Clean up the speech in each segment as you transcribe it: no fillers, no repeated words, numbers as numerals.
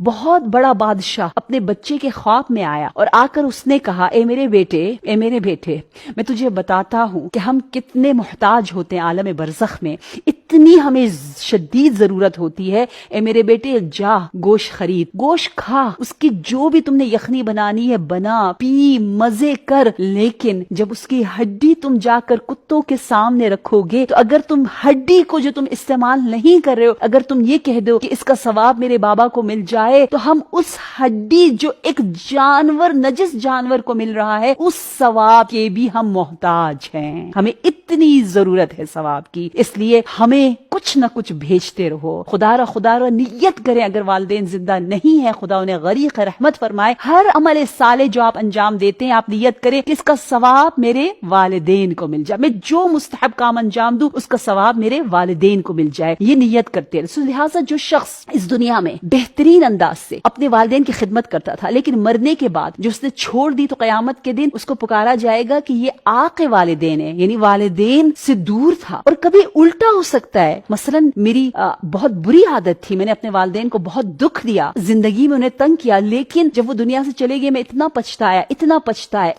بہت بڑا بادشاہ اپنے بچے کے خواب میں آیا اور آ کر اس نے کہا، اے میرے بیٹے، میں تجھے بتاتا ہوں کہ ہم کتنے محتاج ہوتے ہیں عالم برزخ میں، اتنی ہمیں شدید ضرورت ہوتی ہے۔ اے میرے بیٹے، جا گوشت خرید، گوشت کھا، اس کی جو بھی تم نے یخنی بنانی ہے بنا، پی، مزے کر، لیکن جب اس کی ہڈی تم جا کر کتوں کے سامنے رکھو گے تو اگر تم ہڈی کو جو تم استعمال نہیں کر رہے ہو، اگر تم یہ کہہ دو کہ اس کا ثواب میرے بابا کو مل جائے، تو ہم اس ہڈی جو ایک جانور، نجس جانور کو مل رہا ہے، اس ثواب کے بھی ہم محتاج ہیں۔ ہمیں اتنی ضرورت ہے ثواب کی، اس لیے ہمیں کچھ نہ کچھ بھیجتے رہو۔ خدا را نیت کریں، اگر والدین زندہ نہیں ہے خدا انہیں غریق رحمت فرمائے، ہر عمل صالح جو آپ انجام دیتے ہیں آپ نیت کریں کہ اس کا ثواب میرے والدین کو مل جائے، میں جو مستحب کام انجام دوں اس کا ثواب میرے والدین کو مل جائے، یہ نیت کرتے ہیں۔ لہٰذا جو شخص اس دنیا میں بہترین انداز سے اپنے والدین کی خدمت کرتا تھا، لیکن مرنے کے بعد جو اس نے چھوڑ دی، تو قیامت کے دن اس کو پکارا جائے گا کہ یہ عاق والدین ہے، یعنی والدین سے دور تھا۔ اور کبھی الٹا ہو سکتا ہے، مثلا میری بہت بری عادت تھی، میں نے اپنے والدین کو بہت دکھ دیا، زندگی میں انہیں تنگ کیا، لیکن جب وہ دنیا سے چلے گئے میں اتنا پچھتایا،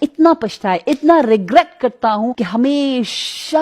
اتنا ریگریٹ کرتا ہوں کہ ہمیشہ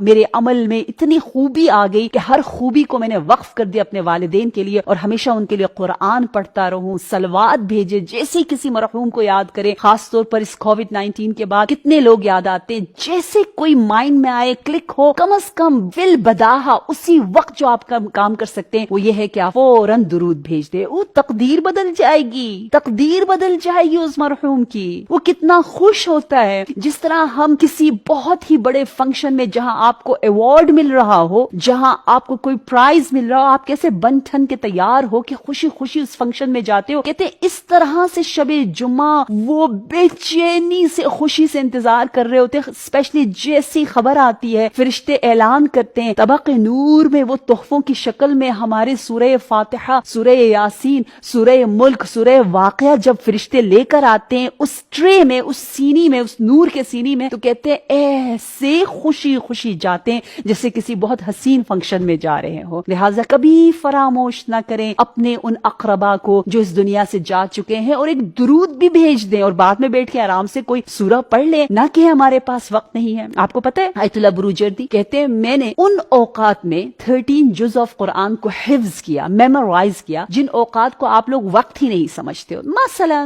میرے عمل میں اتنی خوبی آ گئی کہ ہر خوبی کو میں نے وقف کر دیا اپنے والدین کے لیے، اور ہمیشہ ان کے لیے قرآن پڑھتا رہوں، صلوات بھیجے، جیسے کسی مرحوم کو یاد کرے، خاص طور پر اس کووڈ-19 کے بعد کتنے لوگ یاد آتے ہیں، جیسے کوئی مائنڈ میں آئے کلک ہو، کم از کم بالبداہا اسی وقت جو آپ کام کر سکتے ہیں وہ یہ ہے کہ آپ فوراً درود بھیج دے، وہ تقدیر بدل جائے گی اس مرحوم کی، وہ کتنا خوش ہوتا ہے۔ جس طرح ہم کسی بہت ہی بڑے فنکشن میں جہاں آپ کو ایوارڈ مل رہا ہو، جہاں آپ کو کوئی پرائز مل رہا ہو، آپ کیسے بن ٹھن کے تیار ہو کہ خوشی خوشی اس فنکشن میں جاتے ہو، کہتے ہیں اس طرح سے شب جمعہ وہ بے چینی سے خوشی سے انتظار کر رہے ہوتے ہیں، اسپیشلی جیسی خبر آتی ہے فرشتے اعلان کرتے ہیں طبق نور میں وہ تحفوں کی شکل میں ہمارے سورہ فاتحہ، سورہ یاسین، سورہ ملک، سورہ واقعہ جب فرشتے لے کر آتے ہیں اس ٹرے میں، اس سینی میں، اس نور کے سینی میں، تو کہتے ہیں ایسے خوشی خوشی جاتے ہیں جیسے کسی بہت حسین فنکشن میں جا رہے ہو۔ لہٰذا کبھی فراموش نہ کریں اپنے ان اقربا کو جو اس دنیا سے جا چکے ہیں، اور ایک درود بھی بھیج دیں، اور بعد میں بیٹھ کے آرام سے کوئی سورہ پڑھ لیں، نہ کہ ہمارے پاس وقت نہیں ہے۔ آپ کو پتہ ہے آیت اللہ بروجردی کہتے ہیں میں نے ان اوقات میں 13 جز آف قرآن کو حفظ کیا، میمورائز کیا، جن اوقات کو آپ لوگ وقت ہی نہیں سمجھتے ہو۔ مثلا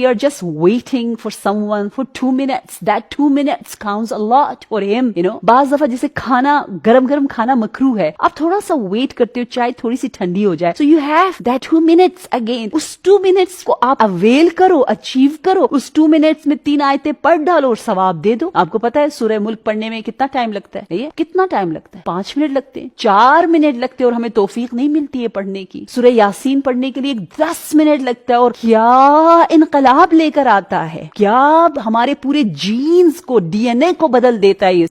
you're just waiting for someone for 2 minutes. That 2 minutes counts a lot for him. بعض دفعہ جیسے کھانا گرم کھانا مکروہ ہے، آپ تھوڑا سا ویٹ کرتے ہو چائے تھوڑی سی ٹھنڈی ہو جائے، so you have that 2 minutes again. Us 2 minutes کو آپ اویل کرو، اچیو کرو، اس 2 minutes میں 3 آیتیں پڑھ ڈالو اور ثواب دے دو۔ آپ کو پتا ہے سورہ ملک پڑھنے میں کتنا ٹائم لگتا ہے؟ کتنا ٹائم لگتا ہے؟ 5 منٹ لگتے ہیں، 4 منٹ لگتے ہیں، اور ہمیں توفیق نہیں ملتی ہے پڑھنے کی۔ سورہ یاسین پڑھنے کے لیے 10 منٹ لگتا ہے، اور کیا انقلاب لے کر آتا ہے، کیا ہمارے پورے جینز کو، ڈی این اے کو بدل دیتا ہے یہ